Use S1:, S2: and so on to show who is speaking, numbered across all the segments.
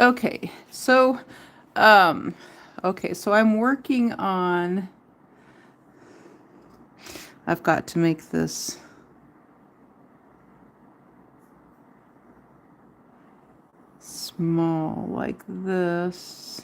S1: Okay, so, um, okay, so I'm working on, I've got to make this small like this.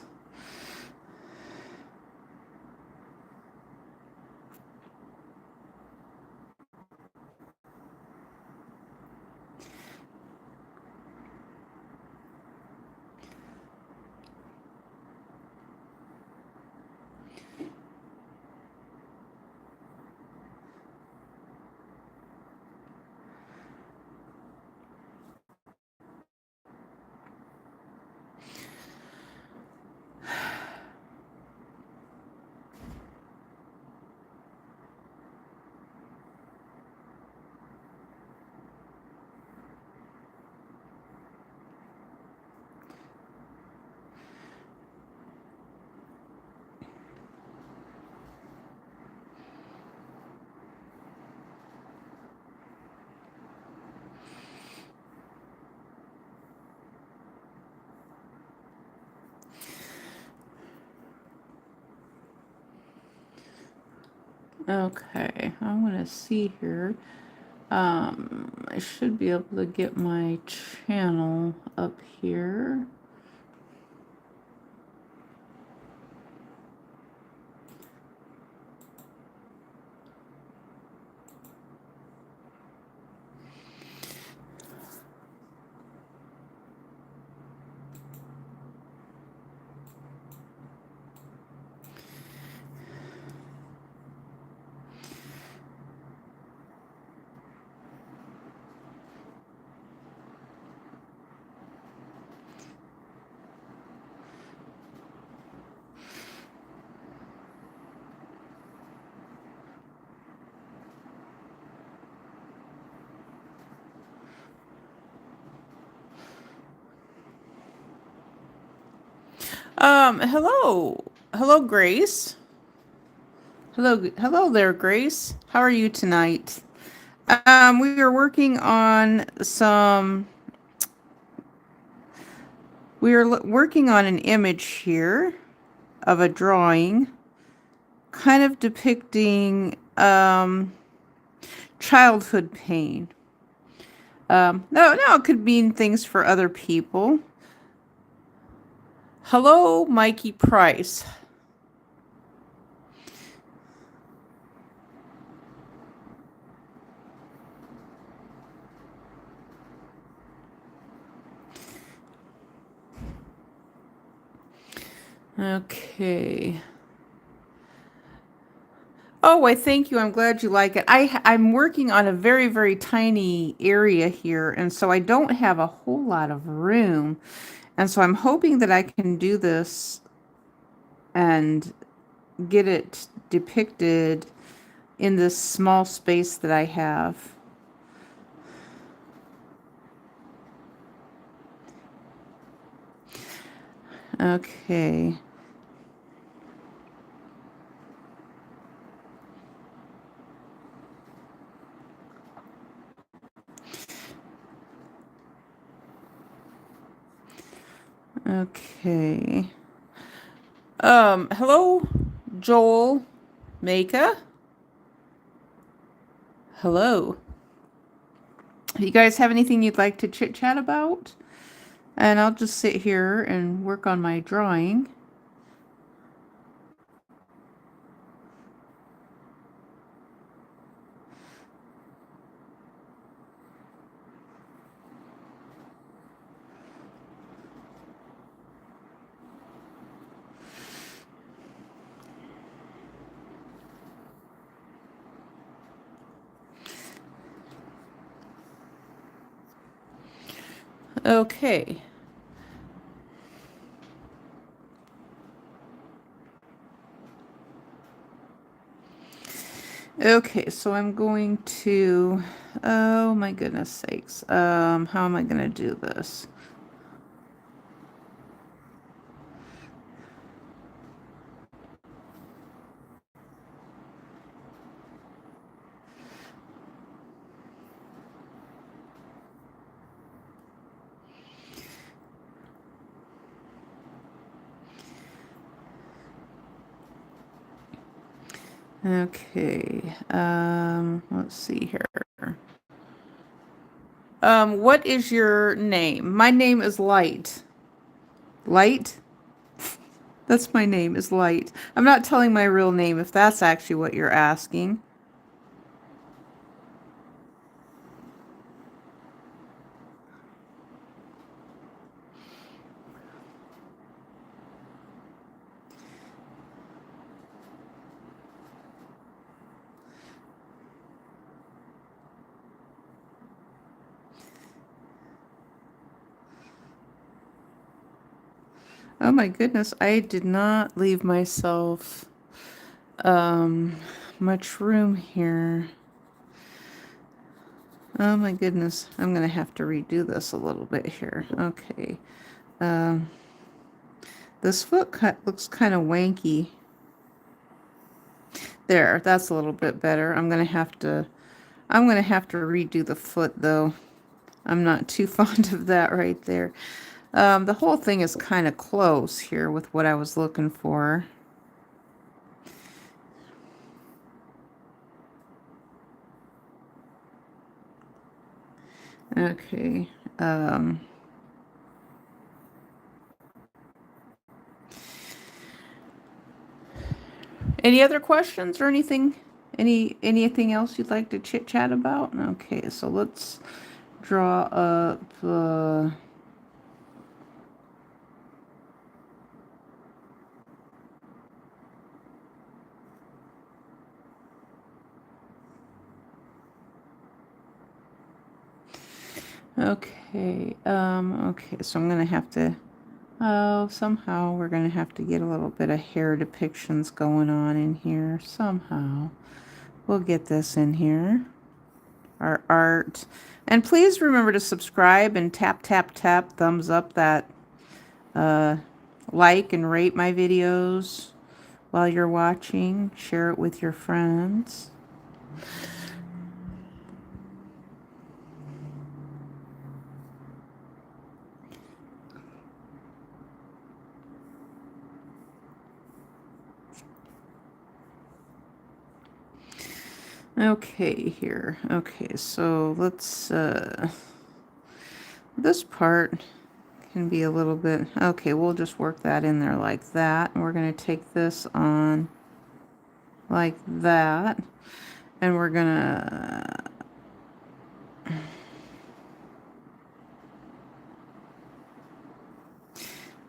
S1: Okay, I'm gonna see here. I should be able to get my channel up here. Hello. Hello, Grace. Hello there, Grace. How are you tonight? We are working on some, working on an image here of a drawing, kind of depicting, childhood pain. No, it could mean things for other people. Hello, Mikey Price. Okay. Oh, I thank you. I'm glad you like it. I'm working on a very, very tiny area here, and so I don't have a whole lot of room. And so I'm hoping that I can do this and get it depicted in this small space that I have. Okay. Okay. Hello, Joel Maka. Hello. You guys have anything you'd like to chit chat about? And I'll just sit here and work on my drawing. Okay. Okay, so I'm going to, oh my goodness sakes. How am I going to do this? Okay. Let's see here. What is your name? My name is Light. Light? That's my name, is Light. I'm not telling my real name if that's actually what you're asking. Oh my goodness, I did not leave myself um much room here. Oh my goodness, I'm gonna have to redo this a little bit here. Okay. Um, this foot cut looks kind of wanky. There, that's a little bit better. I'm gonna have to redo the foot though. I'm not too fond of that right there. The whole thing is kind of close here with what I was looking for. Okay. Any other questions or anything? Anything else you'd like to chit chat about? Okay, so let's draw up. Okay. Okay. So I'm gonna have to. Oh, somehow we're gonna have to get a little bit of hair depictions going on in here. Somehow we'll get this in here. Our art. And please remember to subscribe and tap, tap, tap, thumbs up that, like and rate my videos while you're watching. Share it with your friends. Okay, here. Okay, so let's, this part can be a little bit, okay, we'll just work that in there like that. And we're going to take this on like that. And we're going to,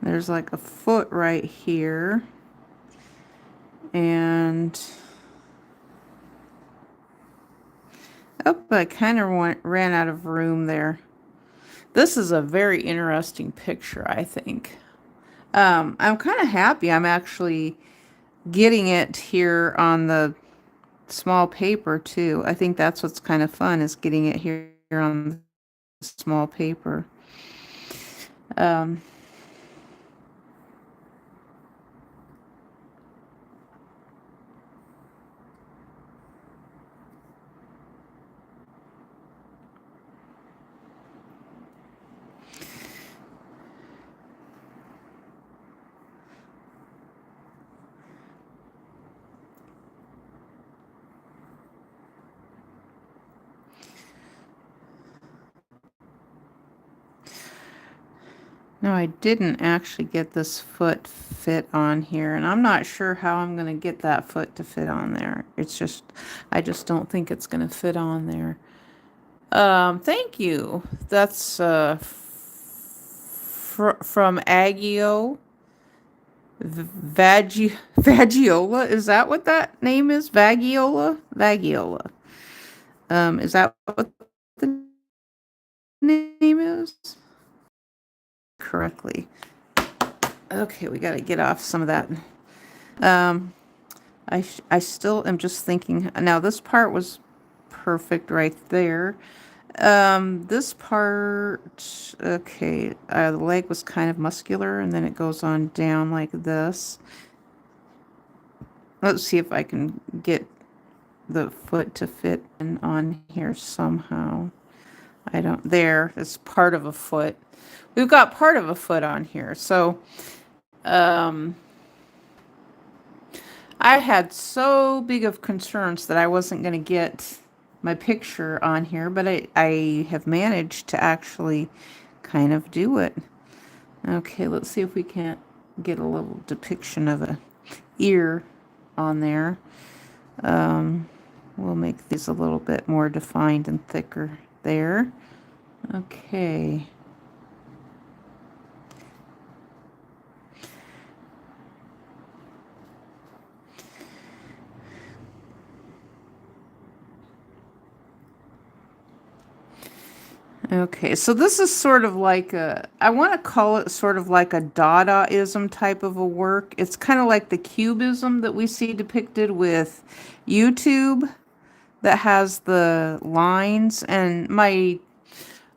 S1: there's like a foot right here. And, oh, I kind of ran out of room there. This is a very interesting picture, I think. I'm kind of happy I'm actually getting it here on the small paper too. I think that's what's kind of fun, is getting it here on the small paper. Um, no, I didn't actually get this foot fit on here, and I'm not sure how I'm going to get that foot to fit on there. It's just, I just don't think it's going to fit on there. Thank you. That's from Agio Vagiola. Is that what that name is? Vagiola? Vagiola. Is that what the name is? Correctly. Okay, we got to get off some of that. Um, I still am just thinking. Now this part was perfect right there. This part, okay, the leg was kind of muscular, and then it goes on down like this. Let's see if I can get the foot to fit in on here somehow. I don't, there, it's part of a foot. We've got part of a foot on here, so, I had so big of concerns that I wasn't going to get my picture on here, but I have managed to actually kind of do it. Okay, let's see if we can't get a little depiction of a ear on there. We'll make these a little bit more defined and thicker there. Okay. Okay, so this is sort of like I want to call it sort of like a Dadaism type of a work. It's kind of like the cubism that we see depicted with YouTube that has the lines. And my,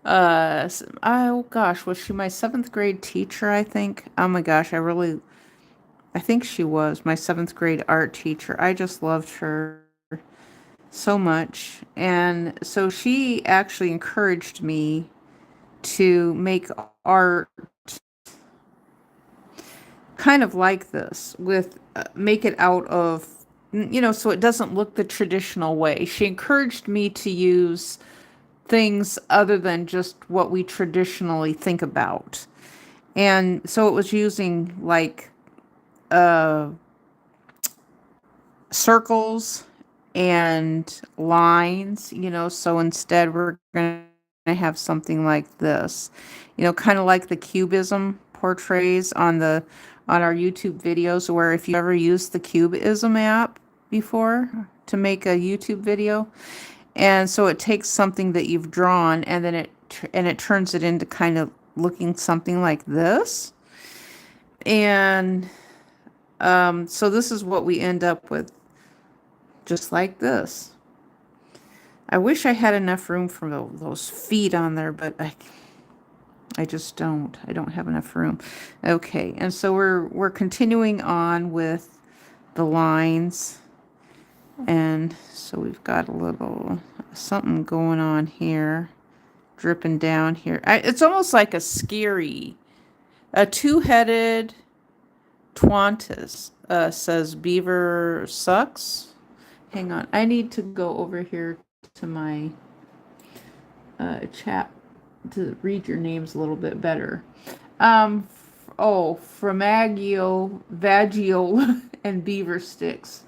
S1: oh gosh, was she my seventh grade teacher, I think? Oh my gosh, I think she was my seventh grade art teacher. I just loved her so much. And so she actually encouraged me to make art kind of like this with make it out of so it doesn't look the traditional way. She encouraged me to use things other than just what we traditionally think about. And so it was using like uh circles and lines, so instead we're going to have something like this, kind of like the cubism portrays on our YouTube videos, where if you ever used the cubism app before to make a YouTube video, and so it takes something that you've drawn and then it turns it into kind of looking something like this. And so this is what we end up with, just like this. I wish I had enough room for those feet on there, but I just don't. I don't have enough room. Okay, and so we're continuing on with the lines, and so we've got a little something going on here, dripping down here. It's almost like a two-headed Twantis. Says beaver sucks. Hang on, I need to go over here to my chat to read your names a little bit better. Framagio, Vagio, and Beaver Sticks.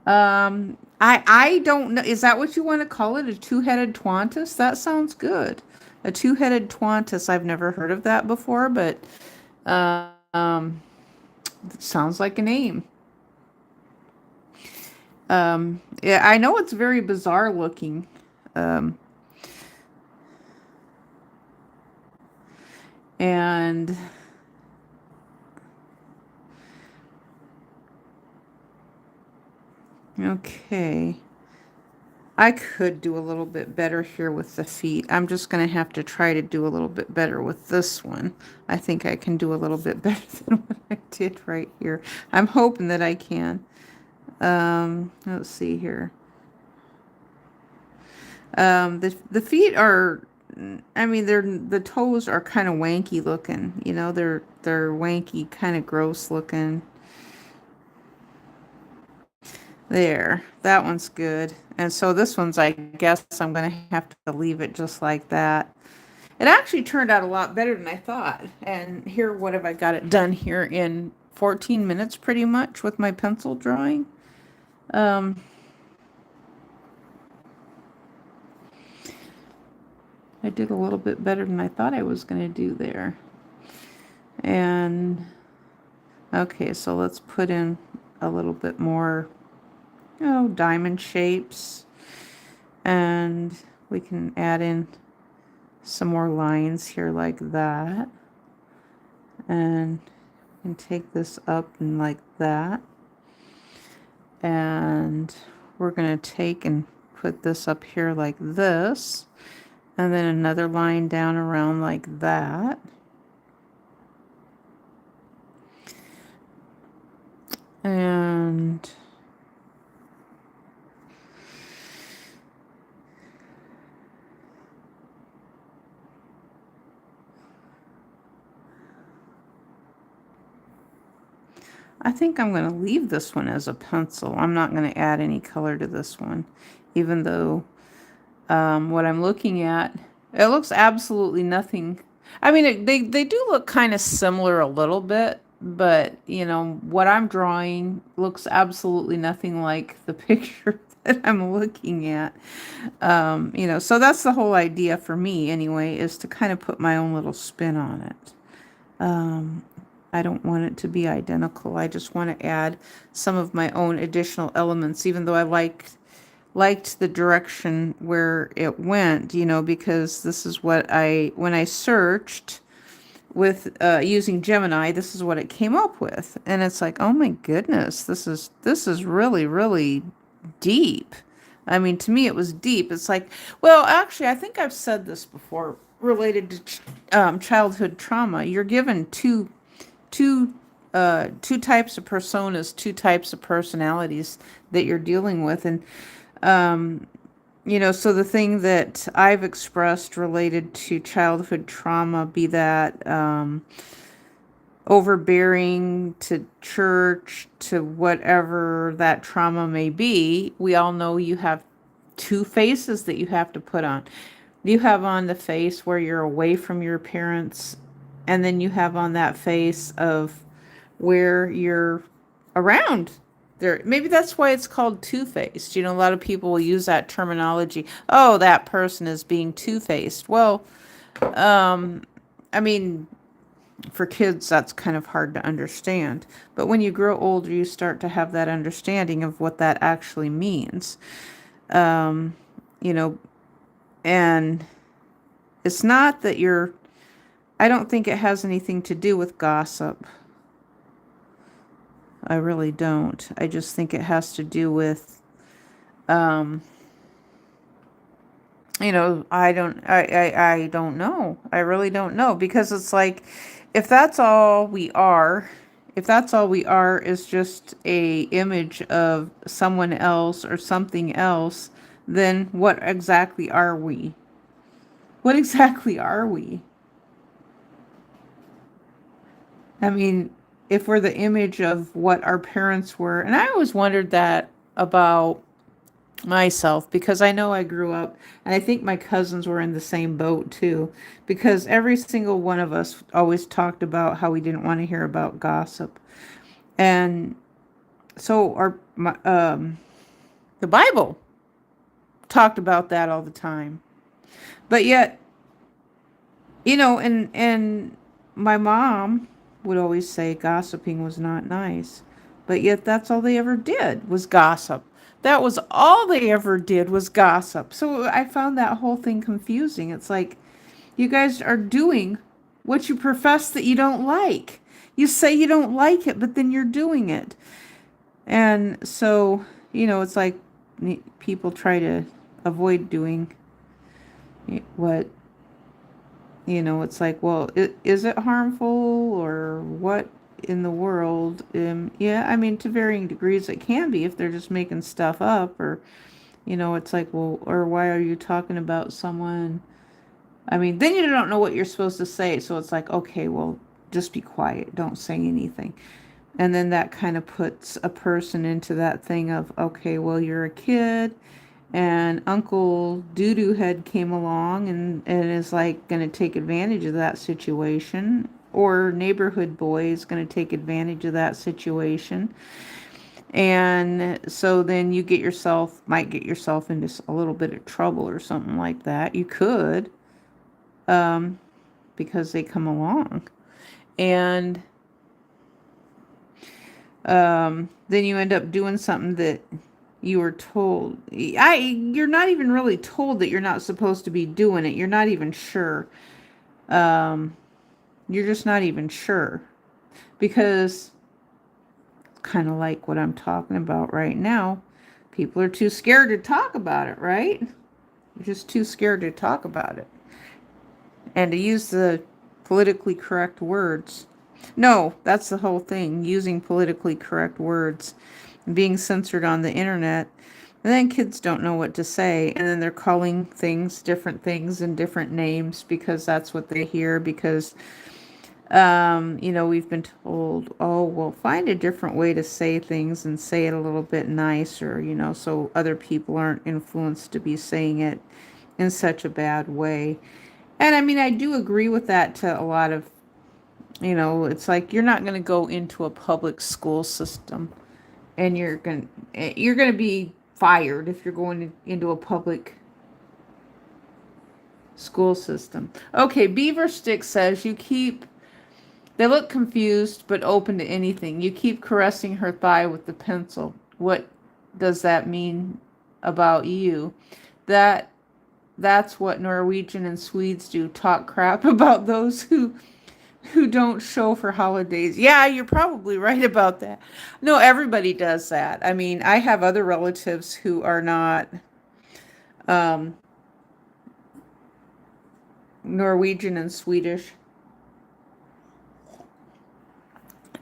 S1: I don't know. Is that what you want to call it? A two-headed Twantis? That sounds good. A two-headed Twantis. I've never heard of that before, but it sounds like a name. Yeah, I know it's very bizarre looking. And okay. I could do a little bit better here with the feet. I'm just going to have to try to do a little bit better with this one. I think I can do a little bit better than what I did right here. I'm hoping that I can. Let's see here. The feet are, I mean, the toes are kind of wanky looking. They're wanky, kind of gross looking. There, that one's good. And so this one's, I guess I'm going to have to leave it just like that. It actually turned out a lot better than I thought. And here, what have I got it done here in 14 minutes pretty much with my pencil drawing. I did a little bit better than I thought I was going to do there. And okay, so let's put in a little bit more diamond shapes, and we can add in some more lines here like that, and we can take this up and like that, and we're going to take and put this up here like this, and then another line down around like that. And I think I'm going to leave this one as a pencil. I'm not going to add any color to this one, even though what I'm looking at, it looks absolutely nothing. I mean, they do look kind of similar a little bit, but what I'm drawing looks absolutely nothing like the picture that I'm looking at. So that's the whole idea for me anyway, is to kind of put my own little spin on it. I don't want it to be identical. I just want to add some of my own additional elements, even though I liked the direction where it went, because this is what when I searched with using Gemini, this is what it came up with. And it's like, oh my goodness, this is really, really deep. I mean, to me, it was deep. It's like, well, actually, I think I've said this before related to childhood trauma. You're given two types of personas, two types of personalities that you're dealing with. And, so the thing that I've expressed related to childhood trauma, be that overbearing to church, to whatever that trauma may be, we all know you have two faces that you have to put on. You have on the face where you're away from your parents, and then you have on that face of where you're around there. Maybe that's why it's called two-faced. A lot of people will use that terminology. Oh, that person is being two-faced. Well, I mean, for kids, that's kind of hard to understand. But when you grow older, you start to have that understanding of what that actually means. You know, and it's not that I don't think it has anything to do with gossip. I really don't. I just think it has to do with, I don't know. I really don't know, because it's like, if that's all we are, is just a image of someone else or something else, then what exactly are we? What exactly are we? I mean, if we're the image of what our parents were, and I always wondered that about myself, because I know I grew up, and I think my cousins were in the same boat too, because every single one of us always talked about how we didn't want to hear about gossip. And so the Bible talked about that all the time. But yet, and my mom would always say gossiping was not nice. But yet that's all they ever did was gossip. That was all they ever did was gossip. So I found that whole thing confusing. It's like, you guys are doing what you profess that you don't like. You say you don't like it, but then you're doing it. And so, it's like people try to avoid doing what, it's like, well, is it harmful, or what in the world? Yeah, I mean, to varying degrees it can be, if they're just making stuff up, or, it's like, well, or why are you talking about someone? I mean, then you don't know what you're supposed to say. So it's like, okay, well, just be quiet. Don't say anything. And then that kind of puts a person into that thing of, okay, well, you're a kid, and Uncle Doo-Doo Head came along and is like going to take advantage of that situation, or neighborhood boy is going to take advantage of that situation. And so then you might get yourself into a little bit of trouble or something like that. You could, because they come along. And then you end up doing something that you were told. You're not even really told that you're not supposed to be doing it. You're not even sure. You're just not even sure. Because, kind of like what I'm talking about right now, people are too scared to talk about it, right? You're just too scared to talk about it. And to use the politically correct words. No, that's the whole thing, using politically correct words, being censored on the internet. And then kids don't know what to say, and then they're calling things different things and different names because that's what they hear, because We've been told, oh, well, find a different way to say things and say it a little bit nicer, so other people aren't influenced to be saying it in such a bad way. And I mean, I do agree with that to a lot of, it's like you're not going to go into a public school system and you're going to be fired if you're going into a public school system. Okay, Beaver Stick says they look confused but open to anything. You keep caressing her thigh with the pencil. What does that mean about you? That's what Norwegian and Swedes do. Talk crap about those who don't show for holidays. Yeah, you're probably right about that. No, everybody does that. I mean, I have other relatives who are not um, Norwegian and Swedish.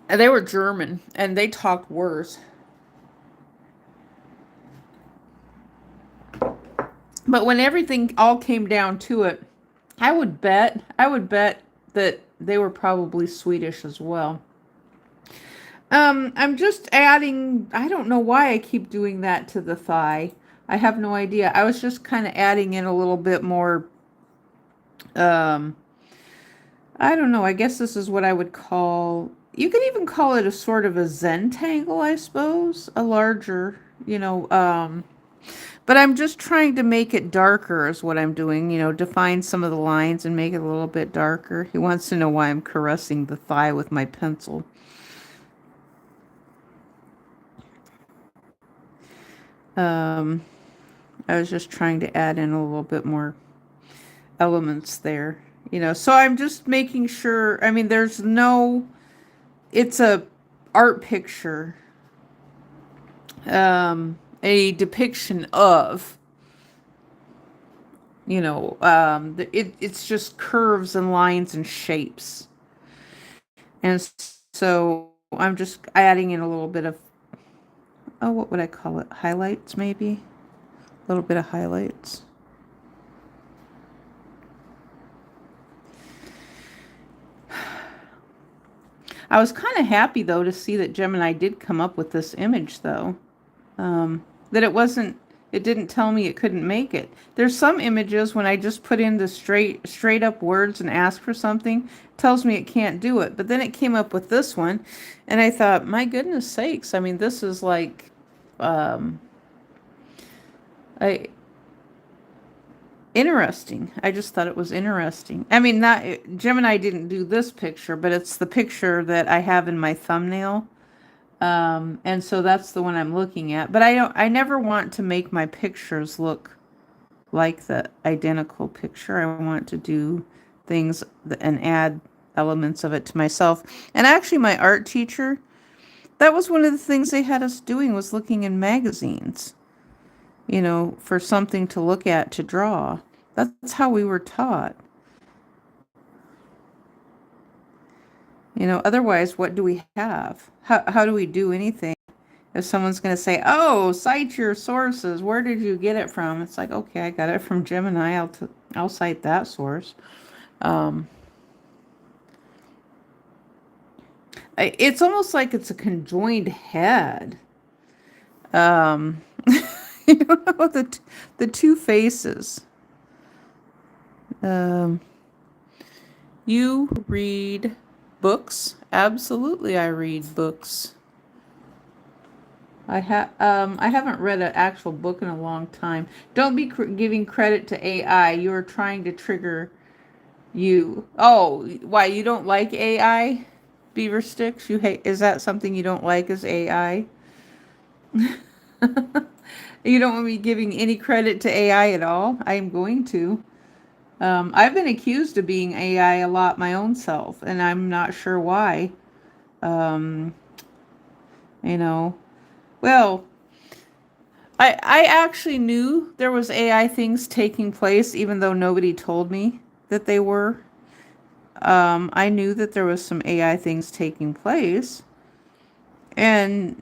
S1: And they were German, and they talked worse. But when everything all came down to it, I would bet that they were probably Swedish as well. I'm just adding, I don't know why I keep doing that to the thigh. I have no idea. I was just kind of adding in a little bit more, um, I don't know. I guess this is what I would call, you could even call it a sort of a Zentangle, I suppose. A larger, but I'm just trying to make it darker is what I'm doing, define some of the lines and make it a little bit darker. He wants to know why I'm caressing the thigh with my pencil. I was just trying to add in a little bit more elements there, so I'm just making sure, I mean, it's a art picture, a depiction of, it's just curves and lines and shapes. And so I'm just adding in a little bit of, oh, what would I call it? Highlights, maybe? A little bit of highlights. I was kind of happy, though, to see that Gemini did come up with this image, though. That it didn't tell me it couldn't make it. There's some images when I just put in the straight up words and ask for something, it tells me it can't do it. But then it came up with this one, and I thought, my goodness sakes, I mean, this is like, interesting. I just thought it was interesting. I mean, Gemini didn't do this picture, but it's the picture that I have in my thumbnail. And so that's the one I'm looking at. But I never want to make my pictures look like the identical picture. I want to do things and add elements of it to myself. And actually, my art teacher, that was one of the things they had us doing, was looking in magazines, for something to look at to draw. That's how we were taught. Otherwise, what do we have? How do we do anything? If someone's going to say, oh, cite your sources, where did you get it from? It's like, okay, I got it from Gemini. I'll cite that source. It's almost like it's a conjoined head. The two faces. You read books? Absolutely, I read books. I haven't read an actual book in a long time. Don't be giving credit to AI. You are trying to trigger you. Oh, why, you don't like AI? Beaver Sticks? Is that something you don't like, is AI? You don't want me giving any credit to AI at all? I am going to. I've been accused of being AI a lot my own self, and I'm not sure why. Well, I actually knew there was AI things taking place, even though nobody told me that they were. I knew that there was some AI things taking place. And,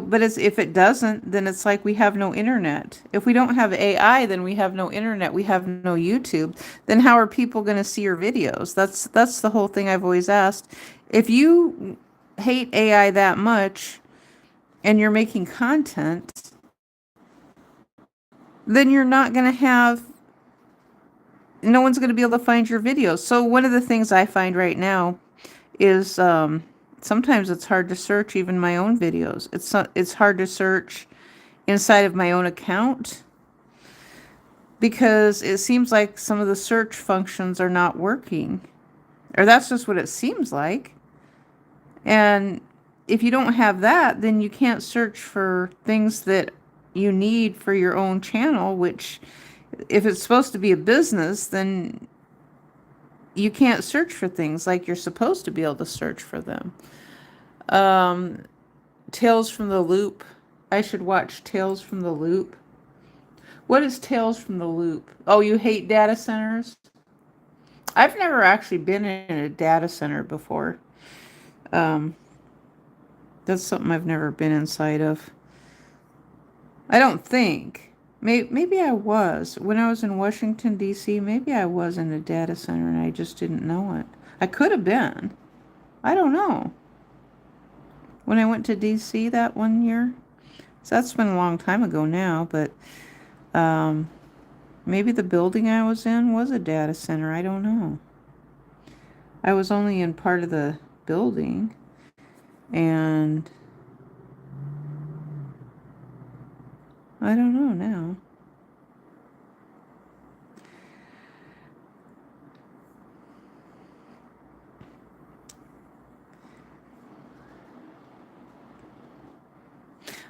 S1: but if it doesn't, then it's like we have no internet. If we don't have AI, then we have no internet. We have no YouTube. Then how are people going to see your videos? That's the whole thing I've always asked. If you hate AI that much and you're making content, then you're not going to have, no one's going to be able to find your videos. So one of the things I find right now is sometimes it's hard to search even my own videos. It's hard to search inside of my own account because it seems like some of the search functions are not working, or that's just what it seems like. And if you don't have that, then you can't search for things that you need for your own channel, which if it's supposed to be a business, then you can't search for things like you're supposed to be able to search for them. Tales from the Loop. I should watch Tales from the Loop. What is Tales from the Loop? Oh, you hate data centers? I've never actually been in a data center before. Um, that's something I've never been inside of. I don't think. Maybe I was. When I was in Washington, D.C., maybe I was in a data center and I just didn't know it. I could have been. I don't know. When I went to D.C. that one year. So that's been a long time ago now, but maybe the building I was in was a data center. I don't know. I was only in part of the building, and I don't know now.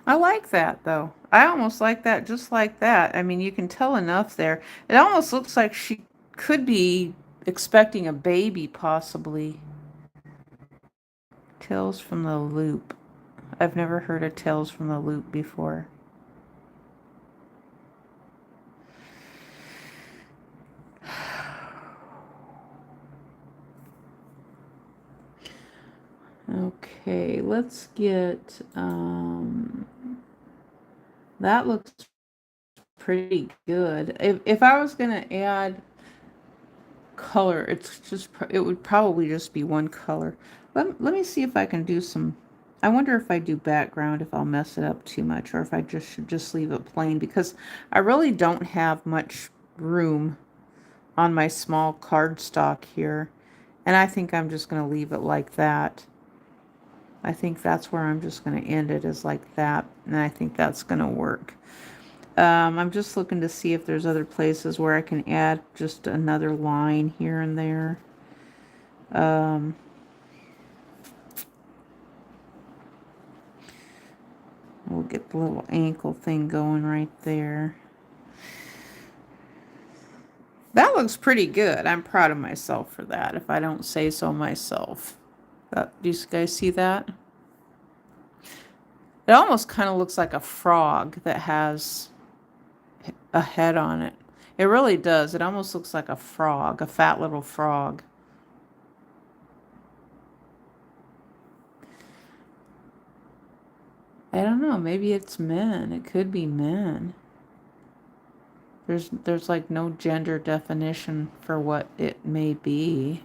S1: I like that though. I almost like that just like that. I mean, you can tell enough there. It almost looks like she could be expecting a baby, possibly. Tales from the Loop. I've never heard of Tales from the Loop before. Okay, let's get, that looks pretty good. If I was going to add color, it would probably just be one color. Let me see if I can do some, I wonder if I do background, if I'll mess it up too much, or if I should just leave it plain, because I really don't have much room on my small cardstock here. And I think I'm just going to leave it like that. I think that's where I'm just going to end it, is like that. And I think that's going to work. I'm just looking to see if there's other places where I can add just another line here and there. We'll get the little ankle thing going right there. That looks pretty good. I'm proud of myself for that, if I don't say so myself. Do you guys see that? It almost kind of looks like a frog that has a head on it. It really does. It almost looks like a frog, a fat little frog. I don't know. Maybe it's men. It could be men. There's like no gender definition for what it may be.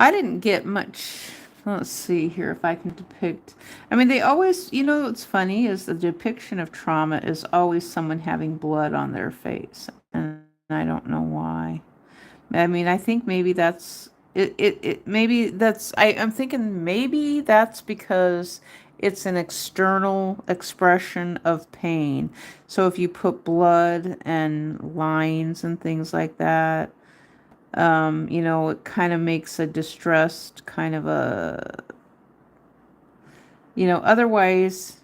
S1: I didn't get much. Let's see here if I can depict. I mean, they always, what's funny is the depiction of trauma is always someone having blood on their face. And I don't know why. I mean, I think maybe that's maybe I'm thinking maybe that's because it's an external expression of pain. So if you put blood and lines and things like that, it kind of makes a distressed kind of a, otherwise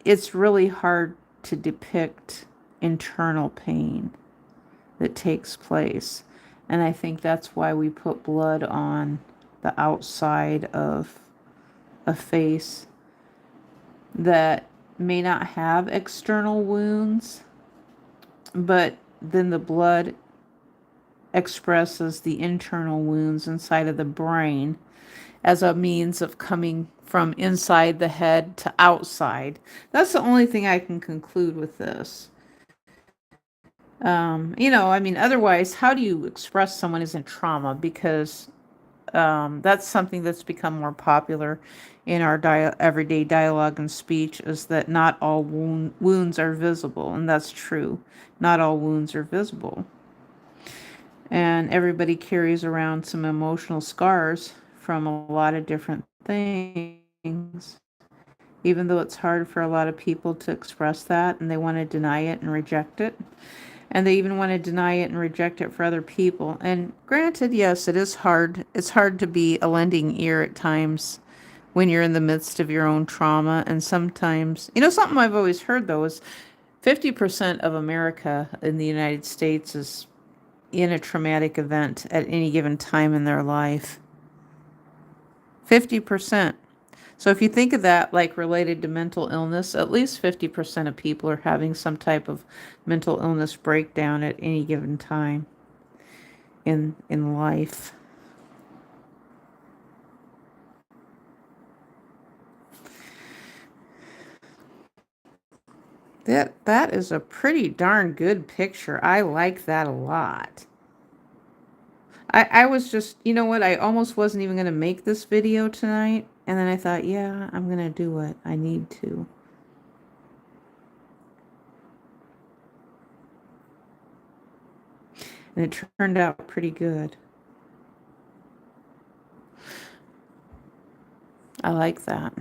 S1: it's really hard to depict internal pain that takes place. And I think that's why we put blood on the outside of a face that may not have external wounds, but then the blood expresses the internal wounds inside of the brain as a means of coming from inside the head to outside. That's the only thing I can conclude with this. I mean, otherwise, how do you express someone is in trauma? Because that's something that's become more popular in our everyday dialogue and speech, is that not all wounds are visible. And that's true. Not all wounds are visible. And everybody carries around some emotional scars from a lot of different things, even though it's hard for a lot of people to express that, and they want to deny it and reject it. And they even want to deny it and reject it for other people. And granted, yes, it is hard. It's hard to be a lending ear at times when you're in the midst of your own trauma. And sometimes, something I've always heard, though, is 50% of America in the United States is in a traumatic event at any given time in their life. 50%. So if you think of that like related to mental illness, at least 50% of people are having some type of mental illness breakdown at any given time in life. That is a pretty darn good picture. I like that a lot. I was just, you know what, I almost wasn't even going to make this video tonight. And then I thought, yeah, I'm going to do it. I need to. And it turned out pretty good. I like that.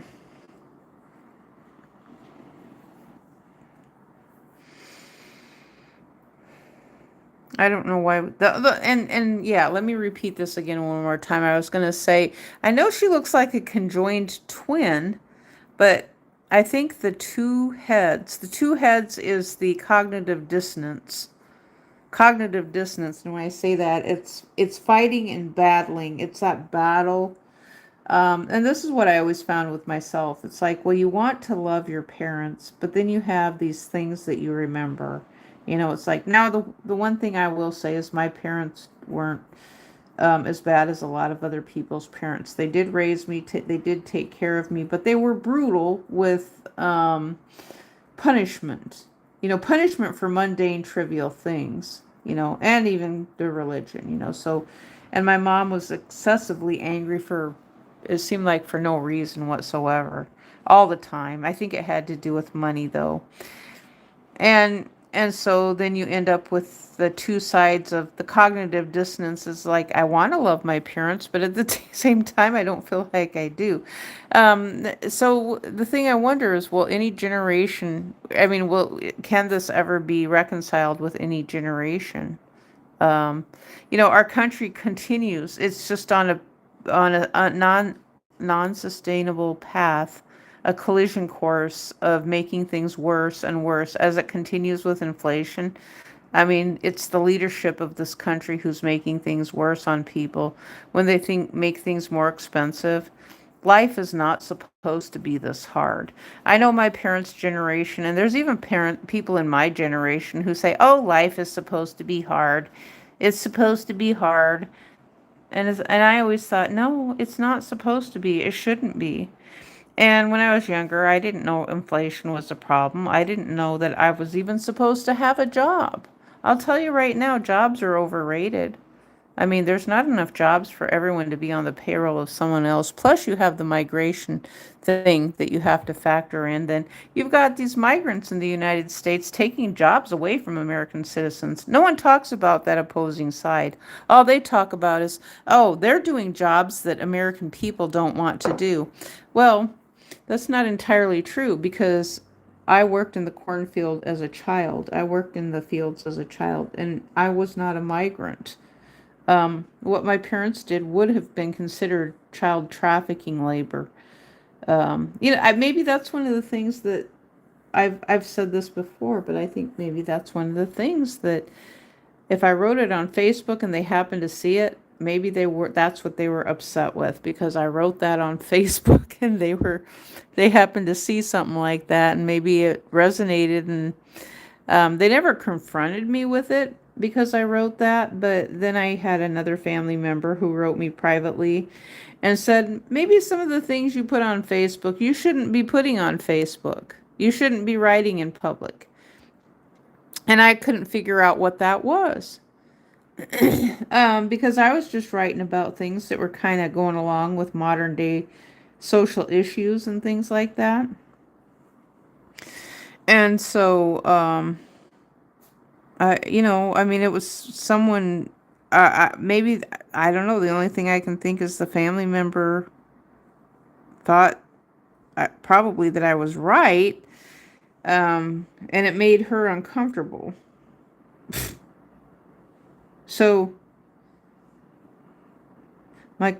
S1: I don't know why and yeah, let me repeat this again one more time. I was going to say, I know she looks like a conjoined twin, but I think the two heads is the cognitive dissonance. Cognitive dissonance, and when I say that, it's fighting and battling. It's that battle. And this is what I always found with myself. It's like, well, you want to love your parents, but then you have these things that you remember. It's like, now the one thing I will say is my parents weren't as bad as a lot of other people's parents. They did raise me, they did take care of me, but they were brutal with punishment. Punishment for mundane, trivial things, and even their religion, so, and my mom was excessively angry for, it seemed like for no reason whatsoever, all the time. I think it had to do with money, though. And so then you end up with the two sides of the cognitive dissonance. Is like, I want to love my parents, but at the same time, I don't feel like I do. So the thing I wonder is, will any generation, I mean, can this ever be reconciled with any generation? Our country continues. It's just on a non-sustainable path, a collision course of making things worse and worse as it continues with inflation. I mean, it's the leadership of this country who's making things worse on people when they make things more expensive. Life is not supposed to be this hard. I know my parents' generation, and there's even people in my generation who say, "Oh, life is supposed to be hard. It's supposed to be hard." And I always thought, no, it's not supposed to be. It shouldn't be. And when I was younger, I didn't know inflation was a problem. I didn't know that I was even supposed to have a job. I'll tell you right now, jobs are overrated. I mean, there's not enough jobs for everyone to be on the payroll of someone else. Plus, you have the migration thing that you have to factor in. Then you've got these migrants in the United States taking jobs away from American citizens. No one talks about that opposing side. All they talk about is, oh, they're doing jobs that American people don't want to do. Well, that's not entirely true, because I worked in the cornfield as a child. I worked in the fields as a child, and I was not a migrant. What my parents did would have been considered child trafficking labor. Maybe that's one of the things that I've said this before, but I think maybe that's one of the things that if I wrote it on Facebook and they happen to see it, maybe that's what they were upset with, because I wrote that on Facebook and they happened to see something like that, and maybe it resonated, and they never confronted me with it because I wrote that, but then I had another family member who wrote me privately and said, maybe some of the things you put on Facebook, you shouldn't be putting on Facebook. You shouldn't be writing in public. And I couldn't figure out what that was. Because I was just writing about things that were kind of going along with modern day social issues and things like that. And so, I mean, it was someone, maybe, I don't know. The only thing I can think is the family member thought probably that I was right. And it made her uncomfortable. So my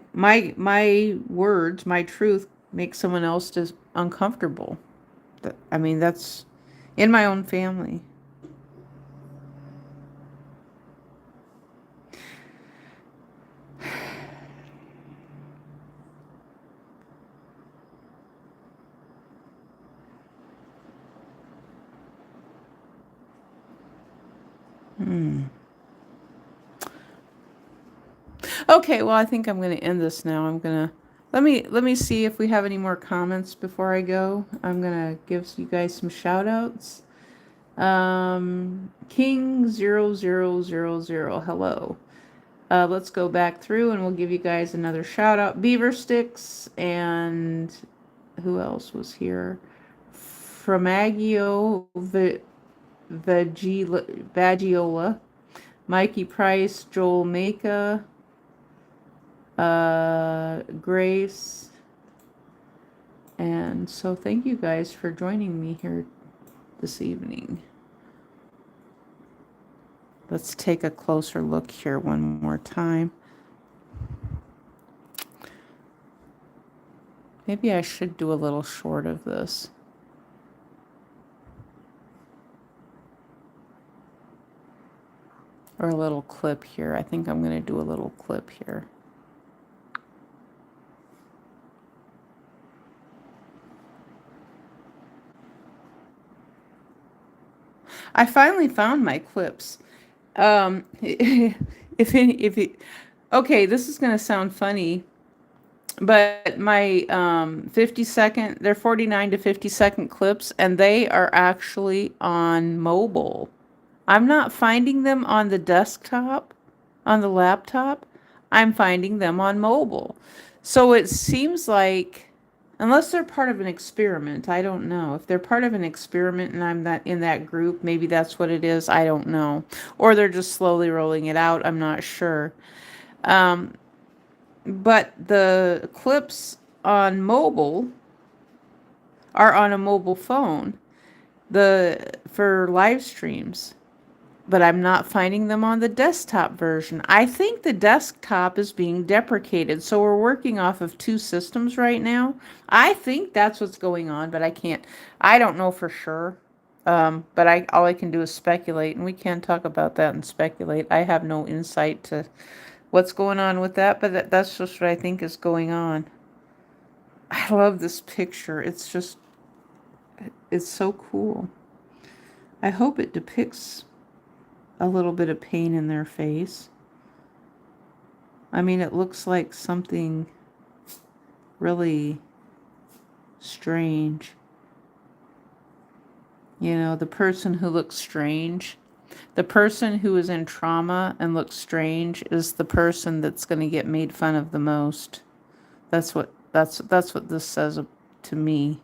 S1: words, my truth makes someone else just uncomfortable. I mean, that's in my own family. Okay, well, I think I'm going to end this now. I'm going to let me see if we have any more comments before I go. I'm going to give you guys some shout outs. King0000, hello. Let's go back through and we'll give you guys another shout out. Beaver Sticks, and who else was here? Framagio Vagiola, Mikey Price, Joel Maka, Grace. And so thank you guys for joining me here this evening. Let's take a closer look here one more time. Maybe I should do a little short of this. Or a little clip here. I think I'm going to do a little clip here. I finally found my clips. Okay, this is going to sound funny, but my 50-second, they're 49 to 50-second clips, and they are actually on mobile. I'm not finding them on the desktop, on the laptop. I'm finding them on mobile. So it seems like, unless they're part of an experiment, I don't know. If they're part of an experiment and I'm not in that group, maybe that's what it is. I don't know. Or they're just slowly rolling it out. I'm not sure. But the clips on mobile are on a mobile phone for live streams. But I'm not finding them on the desktop version. I think the desktop is being deprecated. So we're working off of two systems right now. I think that's what's going on, but I don't know for sure. But all I can do is speculate, and we can talk about that and speculate. I have no insight to what's going on with that, but that's just what I think is going on. I love this picture. It's so cool. I hope it depicts a little bit of pain in their face. I mean, it looks like something really strange. You know, the person who looks strange, the person who is in trauma and looks strange is the person that's going to get made fun of the most. That's what this says to me.